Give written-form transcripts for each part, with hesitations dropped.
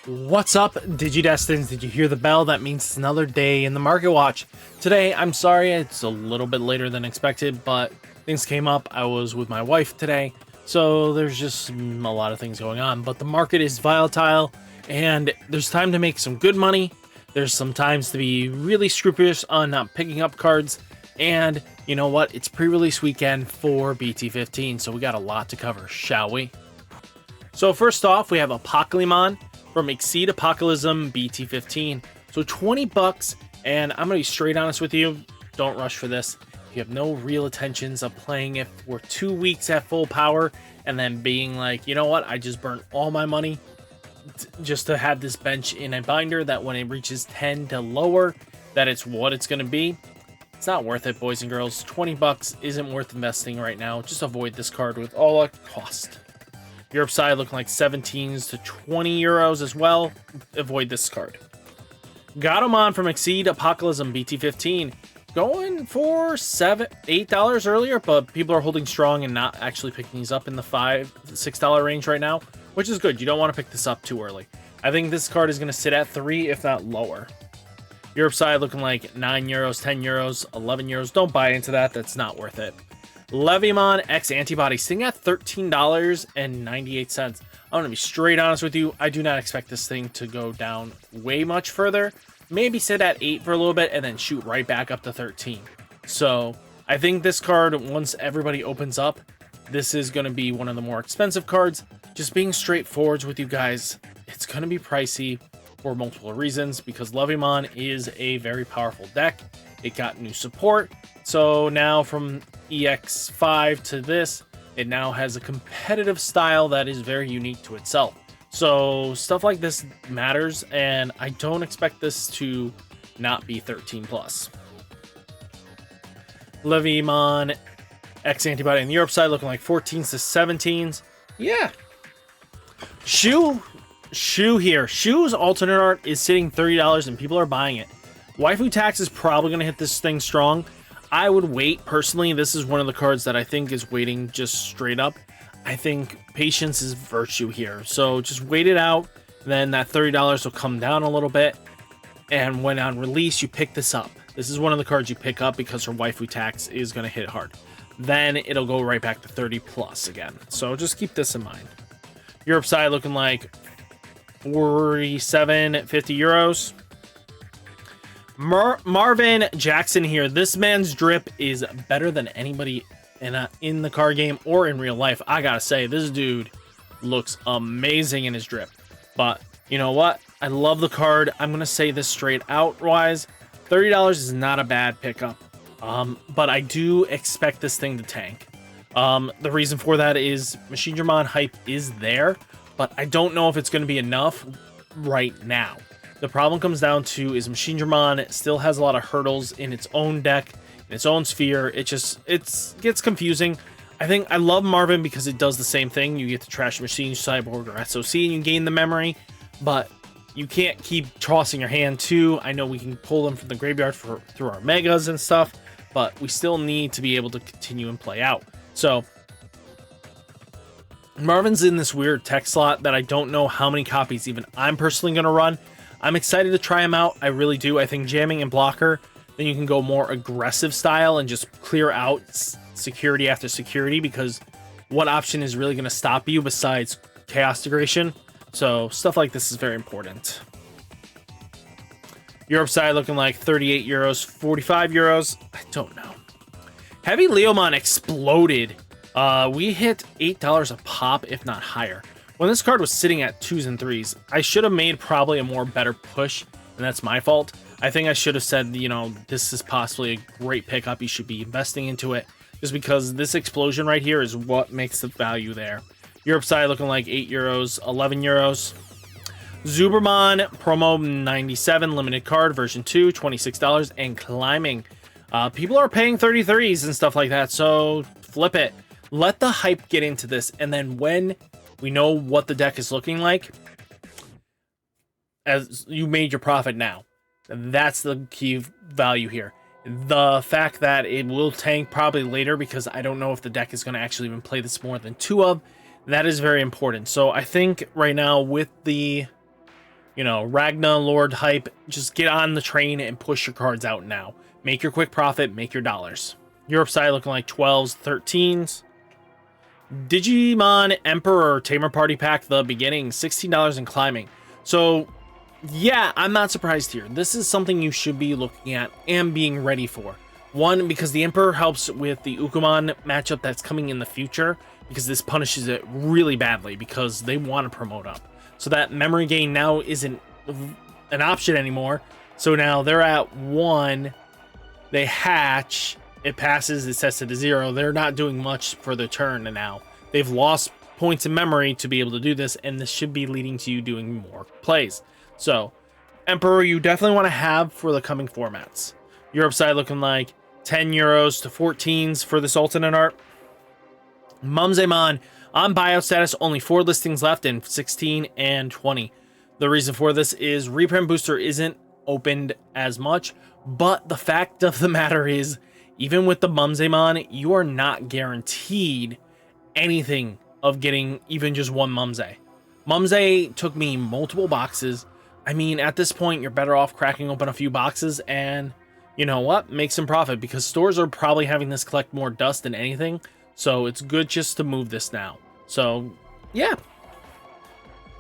What's up, Digidestins? Did you hear the bell? That means it's another day in the Market Watch. Today, I'm sorry, it's a little bit later than expected, but things came up. I was with my wife today, so there's just a lot of things going on. But the market is volatile, and there's time to make some good money. There's some times to be really scrupulous on not picking up cards, and you know what? It's pre-release weekend for BT-15, so we got a lot to cover, shall we? So first off, we have Apocalypse from Exceed Apocalypse BT-15. So 20 bucks, and I'm gonna be straight honest with you, don't rush for this. If you have no real intentions of playing it for 2 weeks at full power and then being like, you know what, I just burnt all my money just to have this bench in a binder that when it reaches 10 to lower, that it's what it's gonna be. It's not worth it, boys and girls. 20 bucks isn't worth investing right now. Just avoid this card with all it cost. Europe side looking like 17s to 20 euros as well. Avoid this card. Gatomon from Exceed Apocalypse BT-15. Going for $8 earlier, but people are holding strong and not actually picking these up in the $6 range right now, which is good. You don't want to pick this up too early. I think this card is going to sit at 3, if not lower. Europe side looking like 9 euros, 10 euros, 11 euros. Don't buy into that. That's not worth it. Leviamon X Antibody sitting at $13.98. I'm going to be straight honest with you. I do not expect this thing to go down way much further. Maybe sit at 8 for a little bit and then shoot right back up to 13. So I think this card, once everybody opens up, this is going to be one of the more expensive cards. Just being straightforward with you guys, it's going to be pricey for multiple reasons because Leviamon is a very powerful deck. It got new support. So now from EX5 to this, it now has a competitive style that is very unique to itself. So stuff like this matters, and I don't expect this to not be 13 plus. Leviamon X Antibody on the Europe side looking like 14s to 17s. Yeah. Shoe here. Shoe's alternate art is sitting $30 and people are buying it. Waifu Tax is probably going to hit this thing strong. I would wait. Personally, this is one of the cards that I think is waiting just straight up. I think patience is virtue here. So just wait it out. Then that $30 will come down a little bit. And when on release, you pick this up. This is one of the cards you pick up because her Waifu Tax is going to hit hard. Then it'll go right back to 30 plus again. So just keep this in mind. Europe side looking like 47, 50 euros. Marvin Jackson here. This man's drip is better than anybody in the card game or in real life. I gotta say, this dude looks amazing in his drip. But you know what? I love the card. I'm gonna say this straight out wise. $30 is not a bad pickup. But I do expect this thing to tank. The reason for that is Machinedramon hype is there, but I don't know if it's gonna be enough right now. The problem comes down to is Machinedramon still has a lot of hurdles in its own deck, in its own sphere. It gets confusing. I love Marvin because it does the same thing. You get to trash Machine, Cyborg, or SOC, and you gain the memory, but you can't keep tossing your hand too. I know we can pull them from the graveyard through our megas and stuff, but we still need to be able to continue and play out. So Marvin's in this weird tech slot that I don't know how many copies even I'm personally going to run. I'm excited to try him out. I really do. I think jamming and blocker, then you can go more aggressive style and just clear out security after security, because what option is really going to stop you besides Chaos Degradation? So stuff like this is very important. Europe side looking like 38 euros, 45 euros. I don't know. Heavy Leomon exploded. We hit $8 a pop, if not higher. When this card was sitting at 2s and 3s, I should have made probably a more better push, and that's my fault. I think I should have said, you know, this is possibly a great pickup. You should be investing into it, just because this explosion right here is what makes the value there. Europe side looking like 8 euros, 11 euros. Zubermon Promo 97 limited card version 2, $26 and climbing. People are paying 33s and stuff like that, so flip it. Let the hype get into this, and then when we know what the deck is looking like, as you made your profit now. That's the key value here. The fact that it will tank probably later, because I don't know if the deck is going to actually even play this more than 2 of, that is very important. So I think right now with the you know, Ragna Lord hype. Just get on the train and push your cards out now. Make your quick profit, make your dollars. Europe side looking like 12s, 13s. Digimon Emperor Tamer Party Pack, the beginning, $16 and climbing. So, yeah, I'm not surprised here. This is something you should be looking at and being ready for. One, because the Emperor helps with the Ukumon matchup that's coming in the future, because this punishes it really badly because they want to promote up. So that memory gain now isn't an option anymore. So now they're at 1, they hatch, it passes, it sets it to 0. They're not doing much for the turn now. They've lost points in memory to be able to do this, and this should be leading to you doing more plays. So, Emperor, you definitely want to have for the coming formats. Europe side looking like 10 euros to 14s for this alternate art. Mumsemon on buyout status, only 4 listings left in 16 and 20. The reason for this is reprint booster isn't opened as much, but the fact of the matter is, even with the Mumsemon, you are not guaranteed anything of getting even just one Mumse. Mumse took me multiple boxes. I mean, at this point, you're better off cracking open a few boxes and, you know what, make some profit, because stores are probably having this collect more dust than anything. So it's good just to move this now. So, yeah.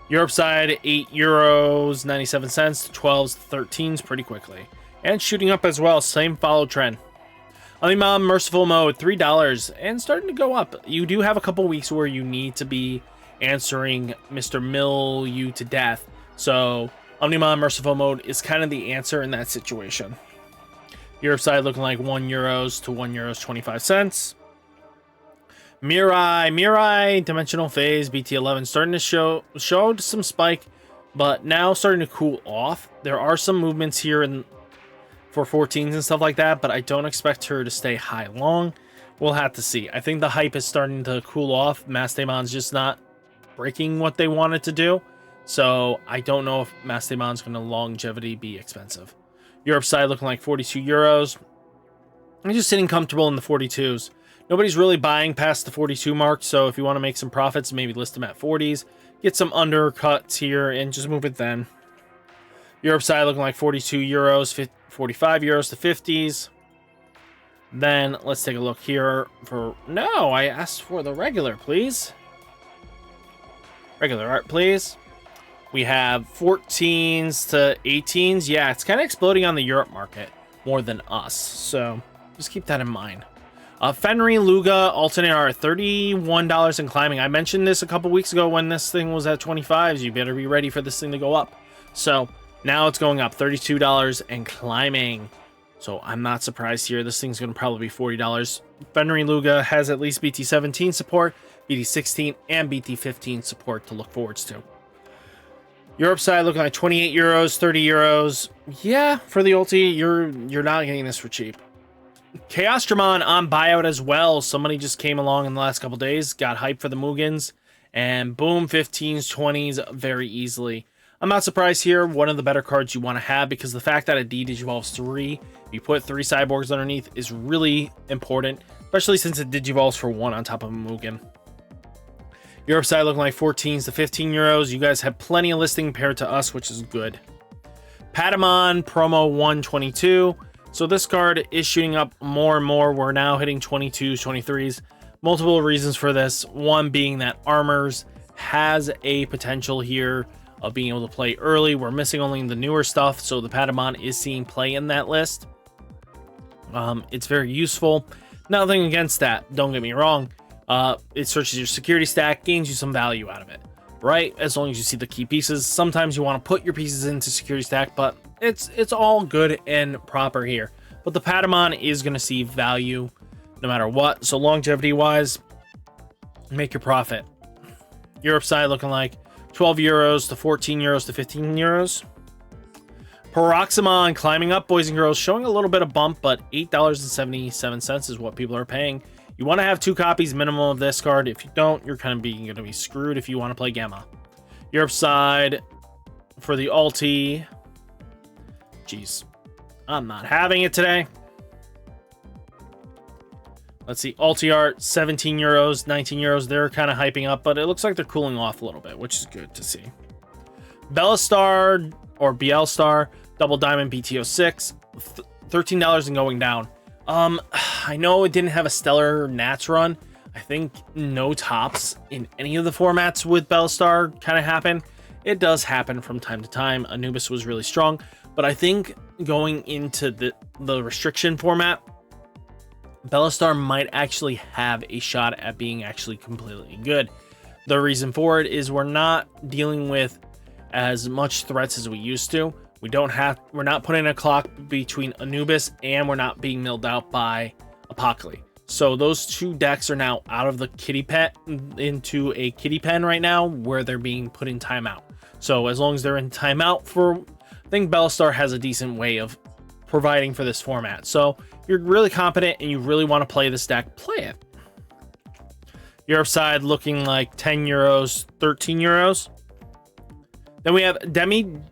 Europe side, 8 euros, 97 cents, 12s, 13s pretty quickly. And shooting up as well, same follow trend. Omnimon Merciful Mode, $3 and starting to go up. You do have a couple weeks where you need to be answering Mr. Mill you to death. So Omnimon Merciful Mode is kind of the answer in that situation. Europe side looking like 1 euros to 1 euros 25 cents. Mirai Dimensional Phase BT-11 starting to showed some spike, but now starting to cool off. There are some movements here for 14s and stuff like that, but I don't expect her to stay high long. We'll have to see. I think the hype is starting to cool off. Mastemon's just not breaking what they wanted to do, so I don't know if Mastemon's going to longevity be expensive. Europe side looking like 42 euros. I'm just sitting comfortable in the 42s. Nobody's really buying past the 42 mark, so if you want to make some profits, maybe list them at 40s. Get some undercuts here and just move it then. Europe side looking like 42 euros, 45 euros to 50s. Then let's take a look here for... No, I asked for the regular, please. Regular art, please. We have 14s to 18s. Yeah, it's kind of exploding on the Europe market more than us, so just keep that in mind. Fenry Luga alternate art, $31 and climbing. I mentioned this a couple weeks ago when this thing was at 25s. You better be ready for this thing to go up. So now it's going up, $32 and climbing. So I'm not surprised here. This thing's going to probably be $40. Fenry Luga has at least BT-17 support, BT-16, and BT-15 support to look forwards to. Europe side looking like 28 euros, 30 euros. Yeah, for the ulti, you're not getting this for cheap. Chaosdramon on buyout as well. Somebody just came along in the last couple days, got hyped for the Mugans, and boom, 15s, 20s very easily. I'm not surprised here. One of the better cards you want to have, because the fact that a D digivolves 3, you put 3 cyborgs underneath, is really important, especially since it digivolves for 1 on top of a Mugen. Europe side looking like 14s to 15 euros. You guys have plenty of listing compared to us, which is good. Patamon promo 122. So this card is shooting up more and more. We're now hitting 22s, 23s. Multiple reasons for this. One being that Armors has a potential here of being able to play early. We're missing only the newer stuff, so the Patamon is seeing play in that list. It's very useful. Nothing against that, don't get me wrong. It searches your security stack, gains you some value out of it, right? As long as you see the key pieces. Sometimes you want to put your pieces into security stack, but it's all good and proper here. But the Patamon is going to see value no matter what. So longevity wise, make your profit. Europe side looking like 12 euros to 14 euros to 15 euros. Paroxymon climbing up, boys and girls, showing a little bit of bump, but $8.77 is what people are paying. You want to have 2 copies minimum of this card. If you don't, you're kind of going to be screwed if you want to play Gamma. Europe side for the ulti. Jeez, I'm not having it today. Let's see, ulti art, 17 euros, 19 euros. They're kind of hyping up, but it looks like they're cooling off a little bit, which is good to see. Bellastar or BL Star, Double Diamond BT-06, $13 and going down. I know it didn't have a stellar Nats run. I think no tops in any of the formats with Bellastar kind of happen. It does happen from time to time. Anubis was really strong, but I think going into the restriction format, Bellastar might actually have a shot at being actually completely good. The reason for it is we're not dealing with as much threats as we used to. We're not putting a clock between Anubis, and we're not being milled out by Apocalypse. So those two decks are now out of the kitty pen into a kitty pen right now, where they're being put in timeout. So as long as they're in timeout I think Bellastar has a decent way of providing for this format. So if you're really competent and you really want to play this deck, play it. Europe side looking like 10 euros, 13 euros. Then we have Digimon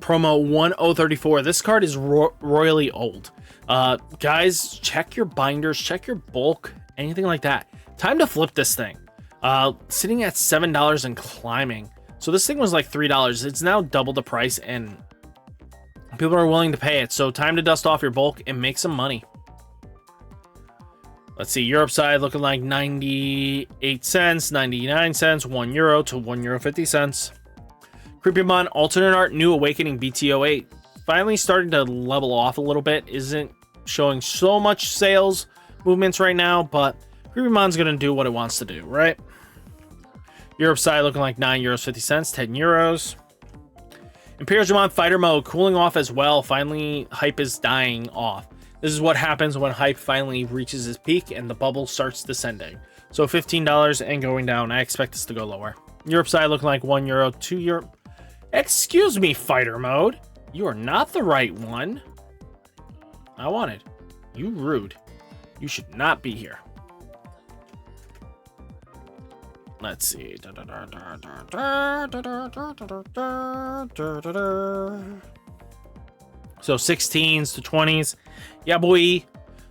promo 1034. This card is royally old. Guys, check your binders, check your bulk, anything like that. Time to flip this thing. Sitting at $7 and climbing. So this thing was like $3. It's now double the price, and people are willing to pay it. So time to dust off your bulk and make some money. Let's see, Europe side looking like 98 cents, 99 cents, €1 to €1.50. Creepymon alternate art new awakening BT-08 finally starting to level off a little bit. Isn't showing so much sales movements right now, but Creepymon's gonna do what it wants to do, right? Europe side looking like €9.50, €10. Imperial Digimon fighter mode cooling off as well. Finally, hype is dying off. This is what happens when hype finally reaches its peak and the bubble starts descending. So $15 and going down. I expect this to go lower. Europe side looking like €1, €2. Excuse me, fighter mode. You are not the right one. I wanted. You rude. You should not be here. Let's see. So 16s to 20s. Yeah, boy.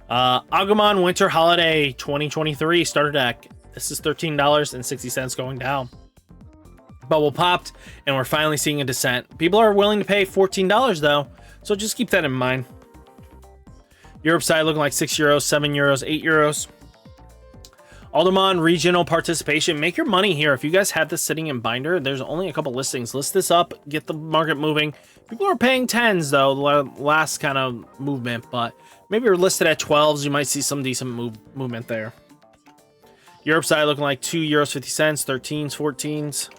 Agumon Winter Holiday 2023 starter deck. This is $13.60 going down. Bubble popped, and we're finally seeing a descent. People are willing to pay $14 though, so just keep that in mind. Europe side looking like €6, €7, €8. Aldermon regional participation. Make your money here. If you guys have this sitting in binder, there's only a couple listings. List this up, get the market moving. People are paying 10s though, the last kind of movement, but maybe you're listed at 12s. You might see some decent movement there. Europe side looking like €2.50, 13s, 14s.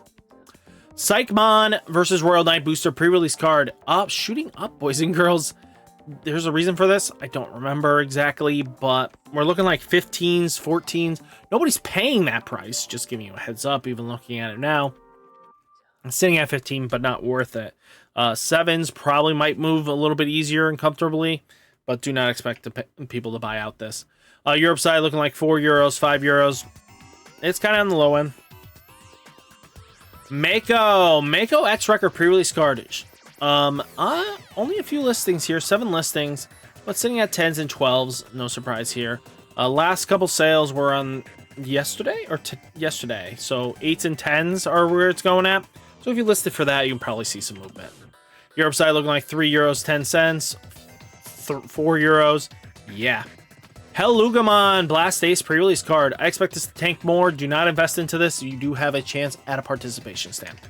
Psychmon versus Royal Knight booster pre-release card. Shooting up, boys and girls. There's a reason for this. I don't remember exactly, but we're looking like 15s, 14s. Nobody's paying that price. Just giving you a heads up, even looking at it now. I'm sitting at 15, but not worth it. 7s probably might move a little bit easier and comfortably, but do not expect people to buy out this. Europe side looking like €4, €5. It's kind of on the low end. Mako X Record pre-release card. Only a few listings here, 7 listings, but sitting at 10s and 12s. No surprise here. Last couple sales were on yesterday yesterday, so 8s and 10s are where it's going at. So if you listed for that, you can probably see some movement. Europe side looking like €3.10, €4. Yeah. Hellugamon Blast Ace pre-release card. I expect this to tank more. Do not invest into this. You do have a chance at a participation stamp.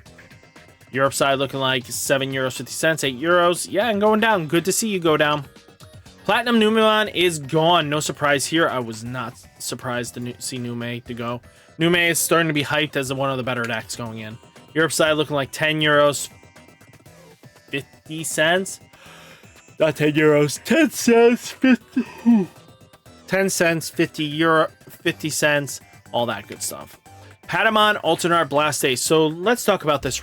Europe side looking like €7.50, €8. Yeah, and going down. Good to see you go down. Platinum Numemon is gone. No surprise here. I was not surprised to see Nume to go. Nume is starting to be hyped as one of the better decks going in. Europe side looking like €10, 50 cents. Not €10, 10 cents, 50. 10 cents, €50, 50 cents, all that good stuff. Patamon Alternate Blast Ace. So let's talk about this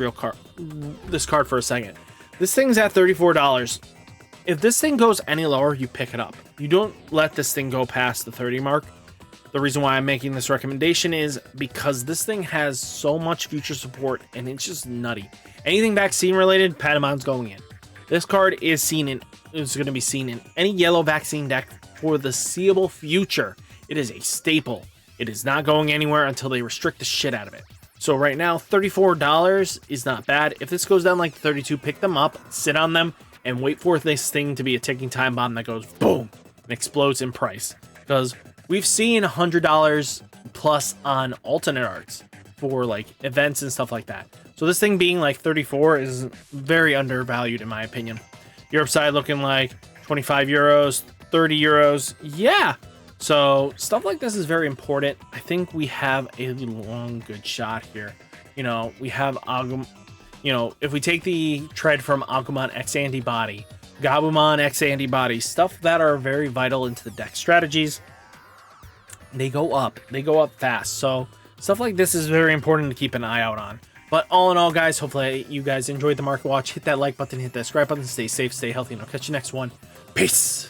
card for a second. This thing's at $34. If this thing goes any lower, you pick it up. You don't let this thing go past the 30 mark. The reason why I'm making this recommendation is because this thing has so much future support and it's just nutty. Anything vaccine related, Patamon's going in. This card is going to be seen in any yellow vaccine deck for the foreseeable future. It is a staple. It is not going anywhere until they restrict the shit out of it. So right now, $34 is not bad. If this goes down like 32, pick them up, sit on them, and wait for this thing to be a ticking time bomb that goes boom and explodes in price. Because we've seen $100 plus on alternate arts for like events and stuff like that. So this thing being like 34 is very undervalued in my opinion. Europe side looking like 25 euros, 30 euros. Yeah. So stuff like this is very important. I think we have a long good shot here. You know, we have you know, if we take the tread from Agumon X Antibody, Gabumon X Antibody, stuff that are very vital into the deck strategies, they go up fast. So stuff like this is very important to keep an eye out on. But all in all, guys, hopefully you guys enjoyed the market watch. Hit that like button, hit that subscribe button, stay safe, stay healthy, and I'll catch you next one. Peace.